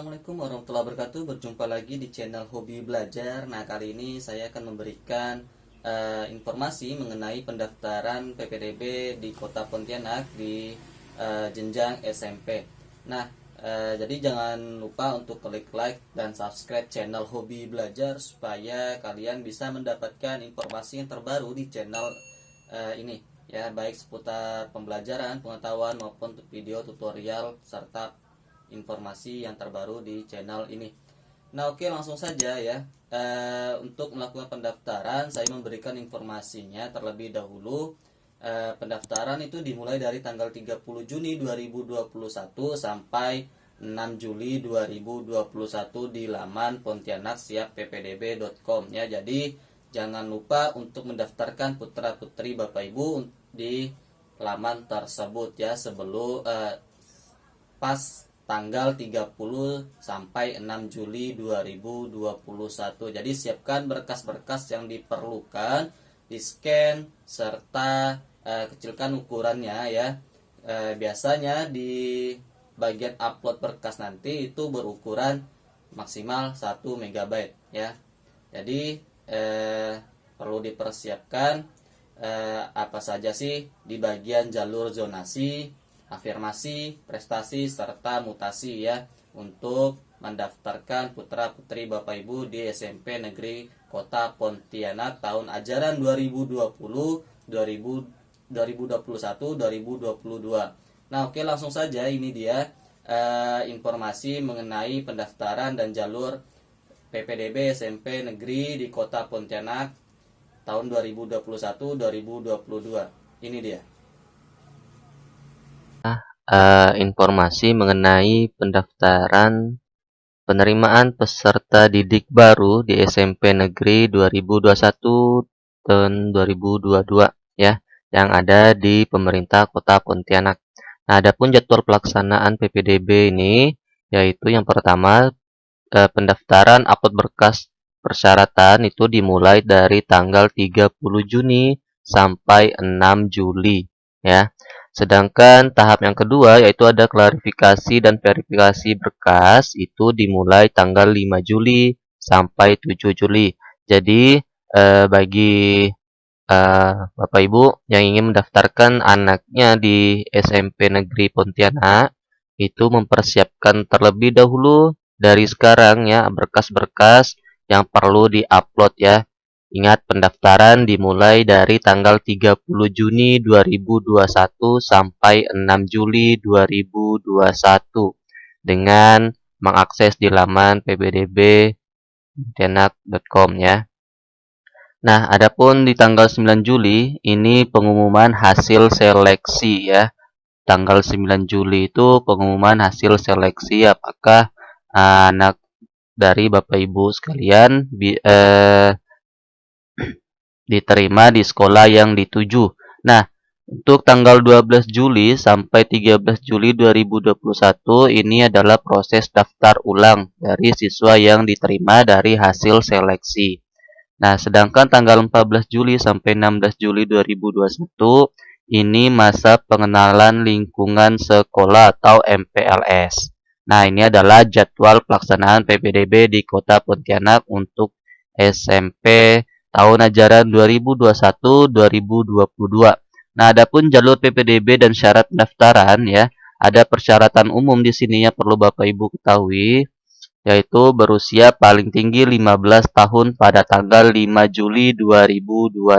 Assalamualaikum warahmatullahi wabarakatuh. Berjumpa lagi di channel Hobi Belajar. Nah, kali ini saya akan memberikan informasi mengenai pendaftaran PPDB di Kota Pontianak di jenjang SMP. Nah, jadi jangan lupa untuk klik like dan subscribe channel Hobi Belajar supaya kalian bisa mendapatkan informasi yang terbaru di channel ini ya, baik seputar pembelajaran, pengetahuan maupun video tutorial serta informasi yang terbaru di channel ini. Nah, oke, langsung saja ya. Untuk melakukan pendaftaran, saya memberikan informasinya terlebih dahulu. Pendaftaran itu dimulai dari tanggal 30 Juni 2021 sampai 6 Juli 2021 di laman pontianaksiapppdb.com ya. Jadi jangan lupa untuk mendaftarkan putra-putri Bapak Ibu di laman tersebut ya, sebelum pas tanggal 30 sampai 6 Juli 2021. Jadi siapkan berkas-berkas yang diperlukan, di-scan serta kecilkan ukurannya ya. Biasanya di bagian upload berkas nanti itu berukuran maksimal 1 MB ya. Jadi perlu dipersiapkan apa saja sih di bagian jalur zonasi, afirmasi, prestasi, serta mutasi ya, untuk mendaftarkan putra-putri Bapak Ibu di SMP Negeri Kota Pontianak tahun ajaran 2021-2022. Nah, oke, langsung saja, ini dia informasi mengenai pendaftaran dan jalur PPDB SMP Negeri di Kota Pontianak tahun 2021-2022. Ini dia. Informasi mengenai pendaftaran penerimaan peserta didik baru di SMP Negeri 2021 dan 2022 ya, yang ada di pemerintah Kota Pontianak. Nah, adapun jadwal pelaksanaan PPDB ini yaitu yang pertama, pendaftaran upload berkas persyaratan itu dimulai dari tanggal 30 Juni sampai 6 Juli ya. Sedangkan tahap yang kedua yaitu ada klarifikasi dan verifikasi berkas, itu dimulai tanggal 5 Juli sampai 7 Juli. Jadi bagi Bapak Ibu yang ingin mendaftarkan anaknya di SMP Negeri Pontianak, itu mempersiapkan terlebih dahulu dari sekarang ya berkas-berkas yang perlu diupload ya. Ingat, pendaftaran dimulai dari tanggal 30 Juni 2021 sampai 6 Juli 2021 dengan mengakses di laman ppdb.pontianak.com ya. Nah, adapun di tanggal 9 Juli ini pengumuman hasil seleksi ya. Tanggal 9 Juli itu pengumuman hasil seleksi apakah anak dari Bapak Ibu sekalian diterima di sekolah yang dituju. Nah, untuk tanggal 12 Juli sampai 13 Juli 2021 ini adalah proses daftar ulang dari siswa yang diterima dari hasil seleksi. Nah, sedangkan tanggal 14 Juli sampai 16 Juli 2021 ini masa pengenalan lingkungan sekolah atau MPLS. Nah, ini adalah jadwal pelaksanaan PPDB di Kota Pontianak untuk SMP tahun ajaran 2021-2022. Nah, adapun jalur PPDB dan syarat pendaftaran ya, ada persyaratan umum di sini yang perlu Bapak Ibu ketahui, yaitu berusia paling tinggi 15 tahun pada tanggal 5 Juli 2021.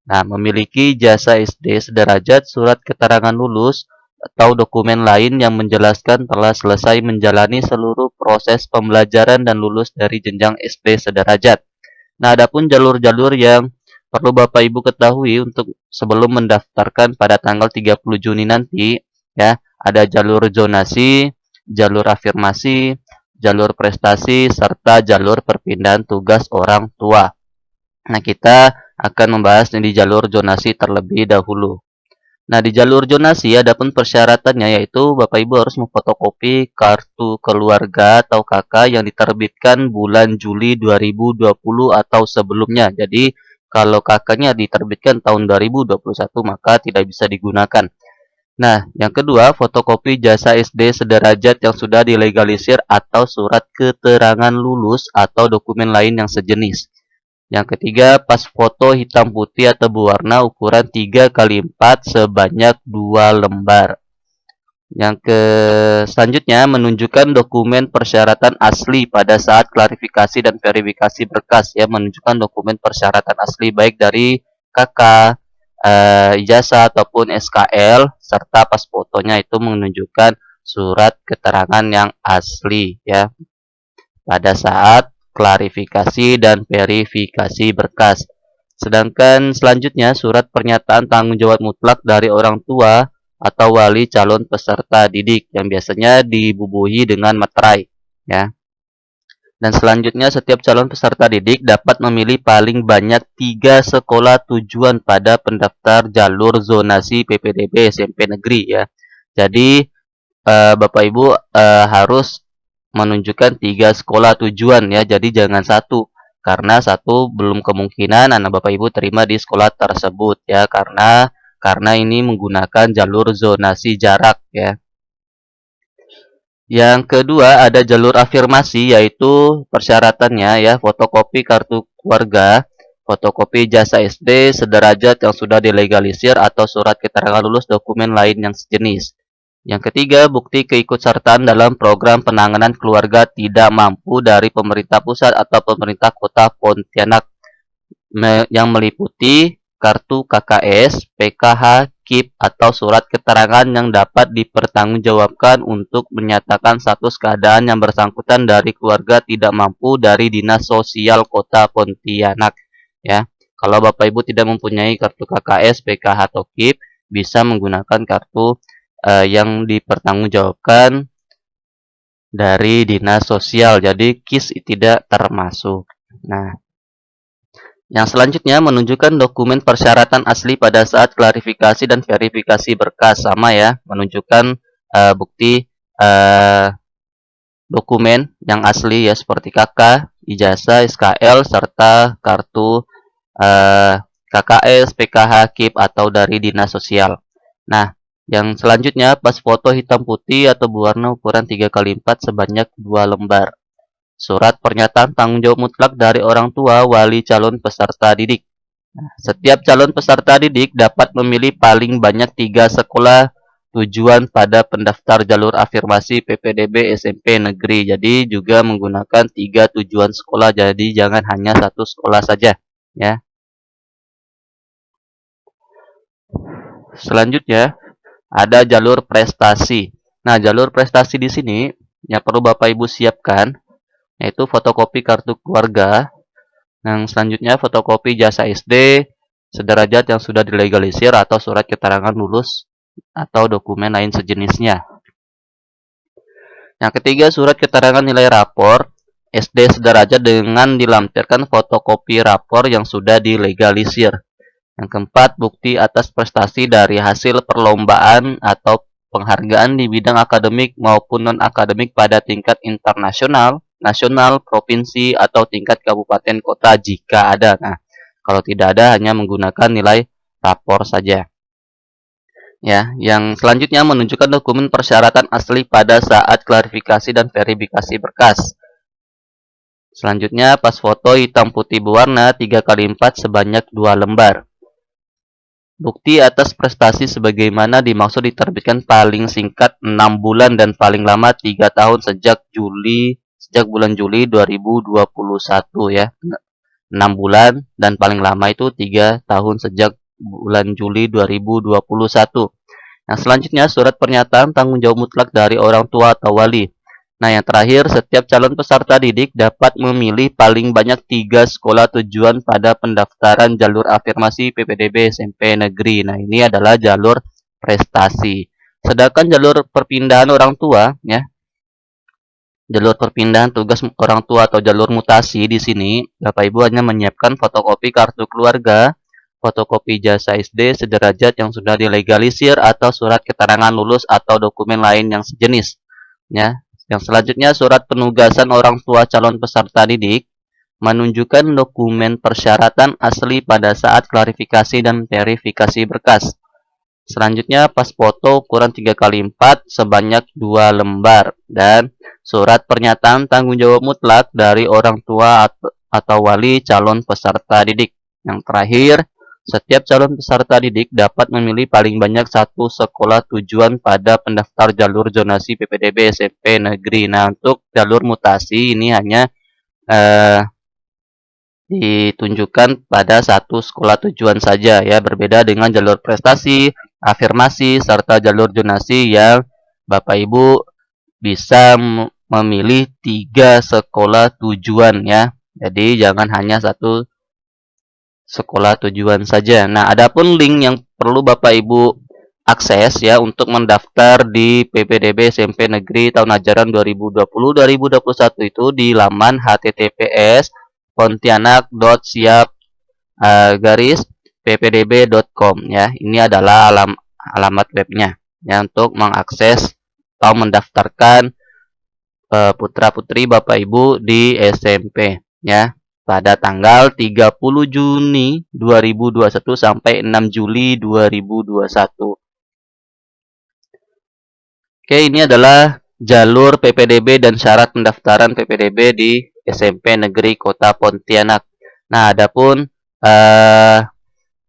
Nah, memiliki jasa SD sederajat, surat keterangan lulus, atau dokumen lain yang menjelaskan telah selesai menjalani seluruh proses pembelajaran dan lulus dari jenjang SD sederajat. Nah, adapun jalur-jalur yang perlu Bapak Ibu ketahui untuk sebelum mendaftarkan pada tanggal 30 Juni nanti ya, ada jalur zonasi, jalur afirmasi, jalur prestasi, serta jalur perpindahan tugas orang tua. Nah, kita akan membahas di jalur zonasi terlebih dahulu. Nah, di jalur zonasi adapun persyaratannya yaitu Bapak Ibu harus memfotokopi kartu keluarga atau KK yang diterbitkan bulan Juli 2020 atau sebelumnya. Jadi, kalau KK-nya diterbitkan tahun 2021 maka tidak bisa digunakan. Nah, yang kedua, fotokopi jasa SD sederajat yang sudah dilegalisir atau surat keterangan lulus atau dokumen lain yang sejenis. Yang ketiga, pas foto hitam putih atau berwarna ukuran 3 kali 4 sebanyak 2 lembar. Selanjutnya menunjukkan dokumen persyaratan asli pada saat klarifikasi dan verifikasi berkas, ya, menunjukkan dokumen persyaratan asli baik dari KK, ijazah ataupun SKL, serta pas fotonya itu menunjukkan surat keterangan yang asli, ya, pada saat klarifikasi dan verifikasi berkas. Sedangkan selanjutnya surat pernyataan tanggung jawab mutlak dari orang tua atau wali calon peserta didik yang biasanya dibubuhi dengan materai, ya. Dan selanjutnya setiap calon peserta didik dapat memilih paling banyak 3 sekolah tujuan pada pendaftar jalur zonasi PPDB SMP negeri, ya. Jadi Bapak Ibu harus menunjukkan 3 sekolah tujuan, ya. Jadi jangan satu, karena satu belum kemungkinan anak Bapak Ibu terima di sekolah tersebut, ya, karena ini menggunakan jalur zonasi jarak, ya. Yang kedua ada jalur afirmasi, yaitu persyaratannya, ya, fotokopi kartu keluarga, fotokopi jasa SD sederajat yang sudah dilegalisir atau surat keterangan lulus dokumen lain yang sejenis. Yang ketiga, bukti keikutsertaan dalam program penanganan keluarga tidak mampu dari pemerintah pusat atau pemerintah kota Pontianak yang meliputi kartu KKS, PKH, KIP, atau surat keterangan yang dapat dipertanggungjawabkan untuk menyatakan status keadaan yang bersangkutan dari keluarga tidak mampu dari Dinas Sosial Kota Pontianak, ya. Kalau Bapak Ibu tidak mempunyai kartu KKS, PKH, atau KIP, bisa menggunakan kartu yang dipertanggungjawabkan dari Dinas Sosial. Jadi KIS tidak termasuk. Nah, yang selanjutnya menunjukkan dokumen persyaratan asli pada saat klarifikasi dan verifikasi berkas, sama, ya, menunjukkan bukti dokumen yang asli, ya, seperti KK, ijazah, SKL, serta kartu KKS, PKH, KIP, atau dari Dinas Sosial. Nah, yang selanjutnya pas foto hitam putih atau berwarna ukuran 3 kali 4 sebanyak 2 lembar. Surat pernyataan tanggung jawab mutlak dari orang tua wali calon peserta didik. Setiap calon peserta didik dapat memilih paling banyak 3 sekolah tujuan pada pendaftar jalur afirmasi PPDB SMP negeri. Jadi juga menggunakan 3 tujuan sekolah. Jadi jangan hanya satu sekolah saja, ya. Selanjutnya ada jalur prestasi. Nah, jalur prestasi di sini yang perlu Bapak Ibu siapkan yaitu fotokopi kartu keluarga. Yang selanjutnya fotokopi jasa SD sederajat yang sudah dilegalisir atau surat keterangan lulus atau dokumen lain sejenisnya. Yang ketiga, surat keterangan nilai rapor SD sederajat dengan dilampirkan fotokopi rapor yang sudah dilegalisir. Yang keempat, bukti atas prestasi dari hasil perlombaan atau penghargaan di bidang akademik maupun non-akademik pada tingkat internasional, nasional, provinsi, atau tingkat kabupaten kota jika ada. Nah, kalau tidak ada hanya menggunakan nilai rapor saja. Ya, yang selanjutnya menunjukkan dokumen persyaratan asli pada saat klarifikasi dan verifikasi berkas. Selanjutnya, pas foto hitam putih berwarna 3 kali 4 sebanyak 2 lembar. Bukti atas prestasi sebagaimana dimaksud diterbitkan paling singkat 6 bulan dan paling lama 3 tahun sejak bulan Juli 2021, ya. 6 bulan dan paling lama itu 3 tahun sejak bulan Juli 2021. Nah, selanjutnya surat pernyataan tanggung jawab mutlak dari orang tua atau wali. Nah, yang terakhir, setiap calon peserta didik dapat memilih paling banyak 3 sekolah tujuan pada pendaftaran jalur afirmasi PPDB SMP negeri. Nah, ini adalah jalur prestasi. Sedangkan jalur perpindahan orang tua, ya, jalur perpindahan tugas orang tua atau jalur mutasi di sini, Bapak Ibu hanya menyiapkan fotokopi kartu keluarga, fotokopi jasa SD sederajat yang sudah dilegalisir atau surat keterangan lulus atau dokumen lain yang sejenis, ya. Yang selanjutnya surat penugasan orang tua calon peserta didik menunjukkan dokumen persyaratan asli pada saat klarifikasi dan verifikasi berkas. Selanjutnya pas foto ukuran 3x4 sebanyak 2 lembar dan surat pernyataan tanggung jawab mutlak dari orang tua atau wali calon peserta didik. Yang terakhir, setiap calon peserta didik dapat memilih paling banyak satu sekolah tujuan pada pendaftar jalur zonasi PPDB SMP negeri. Nah, untuk jalur mutasi ini hanya ditunjukkan pada satu sekolah tujuan saja ya, berbeda dengan jalur prestasi, afirmasi, serta jalur zonasi yang Bapak Ibu bisa memilih 3 sekolah tujuan ya. Jadi jangan hanya satu sekolah tujuan saja. Nah, adapun link yang perlu Bapak Ibu akses ya untuk mendaftar di PPDB SMP Negeri tahun ajaran 2020-2021 itu di laman https pontianak.siap-ppdb.com ya. Ini adalah alamat webnya ya untuk mengakses atau mendaftarkan putra-putri Bapak Ibu di SMP ya pada tanggal 30 Juni 2021 sampai 6 Juli 2021. Oke, ini adalah jalur PPDB dan syarat pendaftaran PPDB di SMP Negeri Kota Pontianak. Nah, adapun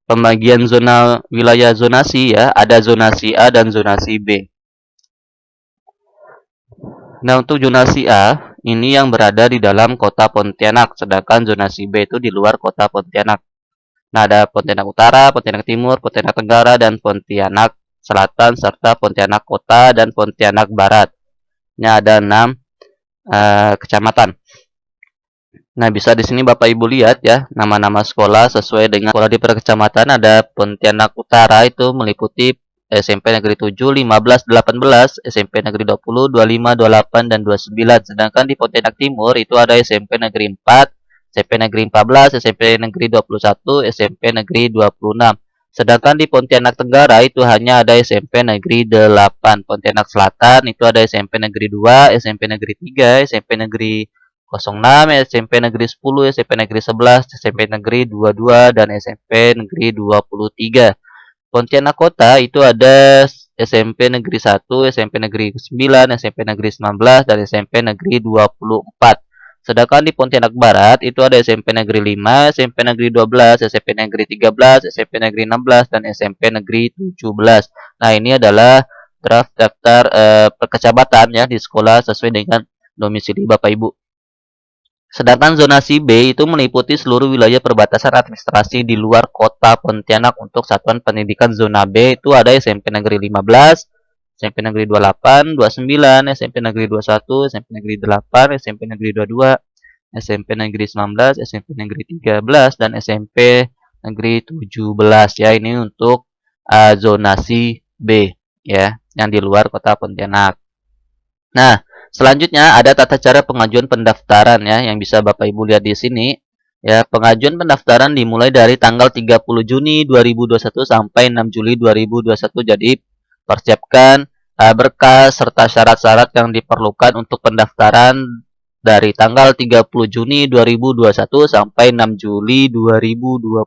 pembagian zona wilayah zonasi ya, ada zonasi A dan zonasi B. Nah, untuk zonasi A ini yang berada di dalam Kota Pontianak, sedangkan zonasi B itu di luar Kota Pontianak. Nah, ada Pontianak Utara, Pontianak Timur, Pontianak Tenggara, dan Pontianak Selatan, serta Pontianak Kota dan Pontianak Barat. Ini ada 6 kecamatan. Nah, bisa di sini Bapak Ibu lihat ya, nama-nama sekolah sesuai dengan sekolah di per kecamatan. Ada Pontianak Utara itu meliputi SMP Negeri 7, 15, 18, SMP Negeri 20, 25, 28, dan 29. Sedangkan di Pontianak Timur itu ada SMP Negeri 4, SMP Negeri 14, SMP Negeri 21, SMP Negeri 26. Sedangkan di Pontianak Tenggara itu hanya ada SMP Negeri 8. Pontianak Selatan itu ada SMP Negeri 2, SMP Negeri 3, SMP Negeri 06, SMP Negeri 10, SMP Negeri 11, SMP Negeri 22, dan SMP Negeri 23. Pontianak Kota itu ada SMP Negeri 1, SMP Negeri 9, SMP Negeri 19, dan SMP Negeri 24. Sedangkan di Pontianak Barat itu ada SMP Negeri 5, SMP Negeri 12, SMP Negeri 13, SMP Negeri 16, dan SMP Negeri 17. Nah, ini adalah draft daftar perkecamatan ya di sekolah sesuai dengan domisili Bapak Ibu. Sedangkan zonasi B itu meliputi seluruh wilayah perbatasan administrasi di luar kota Pontianak. Untuk satuan pendidikan zona B itu ada SMP Negeri 15, SMP Negeri 28, 29, SMP Negeri 21, SMP Negeri 8, SMP Negeri 22, SMP Negeri 19, SMP Negeri 13, dan SMP Negeri 17 ya. Ini untuk zonasi B ya, yang di luar kota Pontianak. Nah, selanjutnya ada tata cara pengajuan pendaftaran ya yang bisa Bapak Ibu lihat di sini. Ya, pengajuan pendaftaran dimulai dari tanggal 30 Juni 2021 sampai 6 Juli 2021. Jadi, persiapkan berkas serta syarat-syarat yang diperlukan untuk pendaftaran dari tanggal 30 Juni 2021 sampai 6 Juli 2021.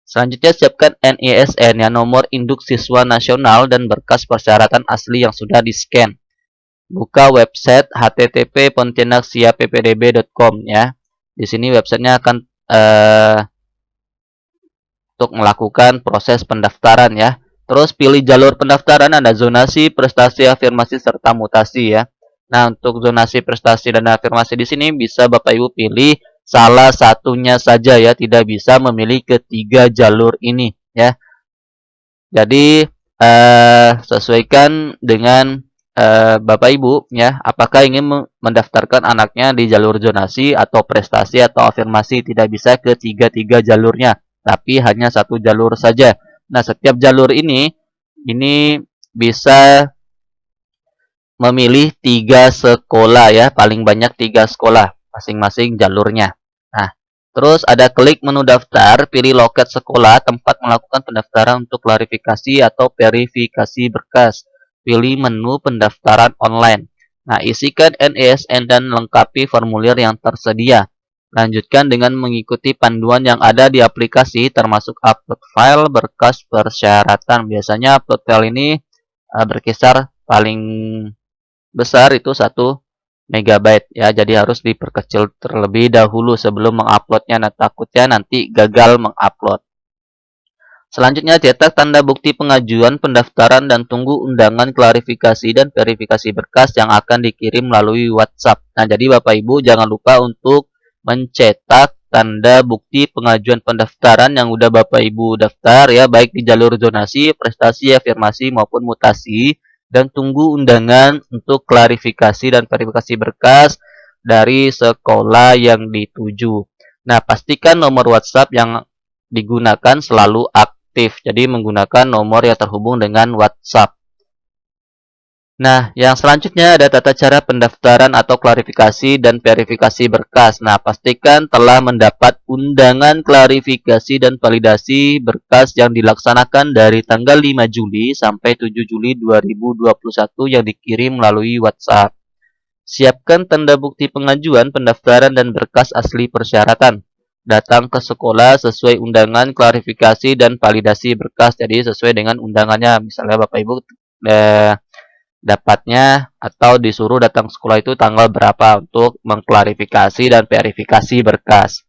Selanjutnya siapkan NISN ya, nomor induk siswa nasional, dan berkas persyaratan asli yang sudah di-scan. Buka website http://pontianaksiapppdb.com ya. Di sini websitenya akan untuk melakukan proses pendaftaran ya. Terus pilih jalur pendaftaran, ada zonasi, prestasi, afirmasi, serta mutasi ya. Nah, untuk zonasi, prestasi, dan afirmasi di sini bisa Bapak Ibu pilih salah satunya saja ya, tidak bisa memilih ketiga jalur ini ya. Jadi sesuaikan dengan Bapak Ibu ya, apakah ingin mendaftarkan anaknya di jalur zonasi atau prestasi atau afirmasi. Tidak bisa ketiga-tiga jalurnya, tapi hanya satu jalur saja. Nah, setiap jalur ini bisa memilih 3 sekolah ya, paling banyak 3 sekolah masing-masing jalurnya. Nah, terus ada klik menu daftar, pilih loket sekolah, tempat melakukan pendaftaran untuk klarifikasi atau verifikasi berkas. Pilih menu pendaftaran online. Nah, isikan NISN dan lengkapi formulir yang tersedia. Lanjutkan dengan mengikuti panduan yang ada di aplikasi, termasuk upload file berkas persyaratan. Biasanya upload file ini berkisar paling besar itu 1 MB ya. Jadi harus diperkecil terlebih dahulu sebelum menguploadnya. Nah, takutnya nanti gagal mengupload. Selanjutnya, cetak tanda bukti pengajuan pendaftaran dan tunggu undangan klarifikasi dan verifikasi berkas yang akan dikirim melalui WhatsApp. Nah, jadi Bapak Ibu jangan lupa untuk mencetak tanda bukti pengajuan pendaftaran yang udah Bapak Ibu daftar ya, baik di jalur zonasi, prestasi, afirmasi maupun mutasi, dan tunggu undangan untuk klarifikasi dan verifikasi berkas dari sekolah yang dituju. Nah, pastikan nomor WhatsApp yang digunakan selalu aktif. Jadi menggunakan nomor yang terhubung dengan WhatsApp. Nah, yang selanjutnya ada tata cara pendaftaran atau klarifikasi dan verifikasi berkas. Nah, pastikan telah mendapat undangan klarifikasi dan validasi berkas yang dilaksanakan dari tanggal 5 Juli sampai 7 Juli 2021 yang dikirim melalui WhatsApp. Siapkan tanda bukti pengajuan, pendaftaran, dan berkas asli persyaratan. Datang ke sekolah sesuai undangan, klarifikasi, dan validasi berkas. Jadi sesuai dengan undangannya. Misalnya Bapak Ibu dapatnya atau disuruh datang ke sekolah itu tanggal berapa untuk mengklarifikasi dan verifikasi berkas.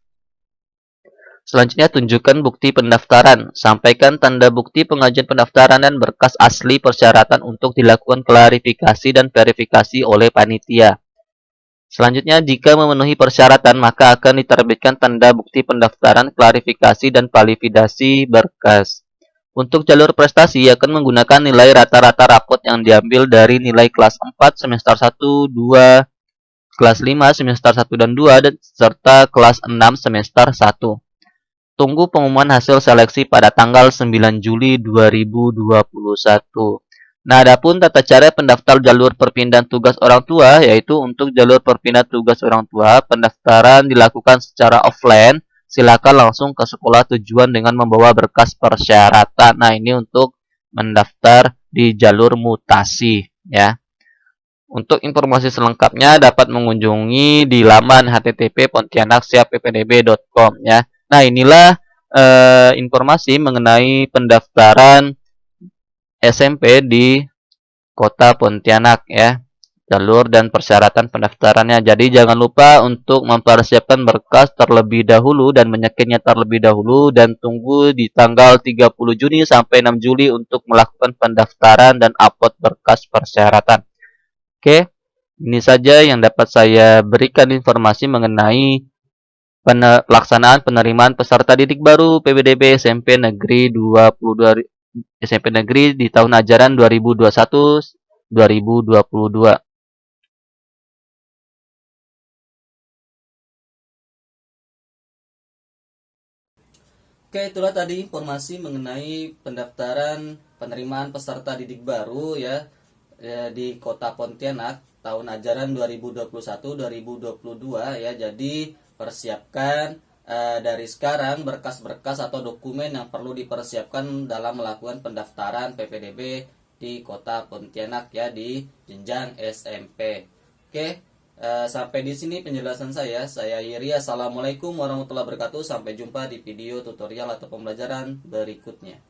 Selanjutnya, tunjukkan bukti pendaftaran. Sampaikan tanda bukti pengajuan pendaftaran dan berkas asli persyaratan untuk dilakukan klarifikasi dan verifikasi oleh panitia. Selanjutnya, jika memenuhi persyaratan, maka akan diterbitkan tanda bukti pendaftaran, klarifikasi, dan validasi berkas. Untuk jalur prestasi, akan menggunakan nilai rata-rata rapot yang diambil dari nilai kelas 4 semester 1, 2, kelas 5 semester 1 dan 2, dan serta kelas 6 semester 1. Tunggu pengumuman hasil seleksi pada tanggal 9 Juli 2021. Nah, adapun tata cara pendaftar jalur perpindahan tugas orang tua, yaitu untuk jalur perpindahan tugas orang tua, pendaftaran dilakukan secara offline. Silakan langsung ke sekolah tujuan dengan membawa berkas persyaratan. Nah, ini untuk mendaftar di jalur mutasi, ya. Untuk informasi selengkapnya dapat mengunjungi di laman http://pontianaksiapppdb.com ya. Nah, inilah informasi mengenai pendaftaran SMP di Kota Pontianak ya, jalur dan persyaratan pendaftarannya. Jadi jangan lupa untuk mempersiapkan berkas terlebih dahulu dan menyekinnya terlebih dahulu, dan tunggu di tanggal 30 Juni sampai 6 Juli untuk melakukan pendaftaran dan upload berkas persyaratan. Oke, ini saja yang dapat saya berikan informasi mengenai pelaksanaan penerimaan peserta didik baru PPDB SMP Negeri 22 SMP Negeri di tahun ajaran 2021-2022. Oke, itulah tadi informasi mengenai pendaftaran penerimaan peserta didik baru ya, di Kota Pontianak tahun ajaran 2021-2022 ya. Jadi persiapkan dari sekarang berkas-berkas atau dokumen yang perlu dipersiapkan dalam melakukan pendaftaran PPDB di Kota Pontianak ya, di jenjang SMP. Oke. Sampai di sini penjelasan saya. Saya Yiri. Assalamualaikum warahmatullahi wabarakatuh. Sampai jumpa di video tutorial atau pembelajaran berikutnya.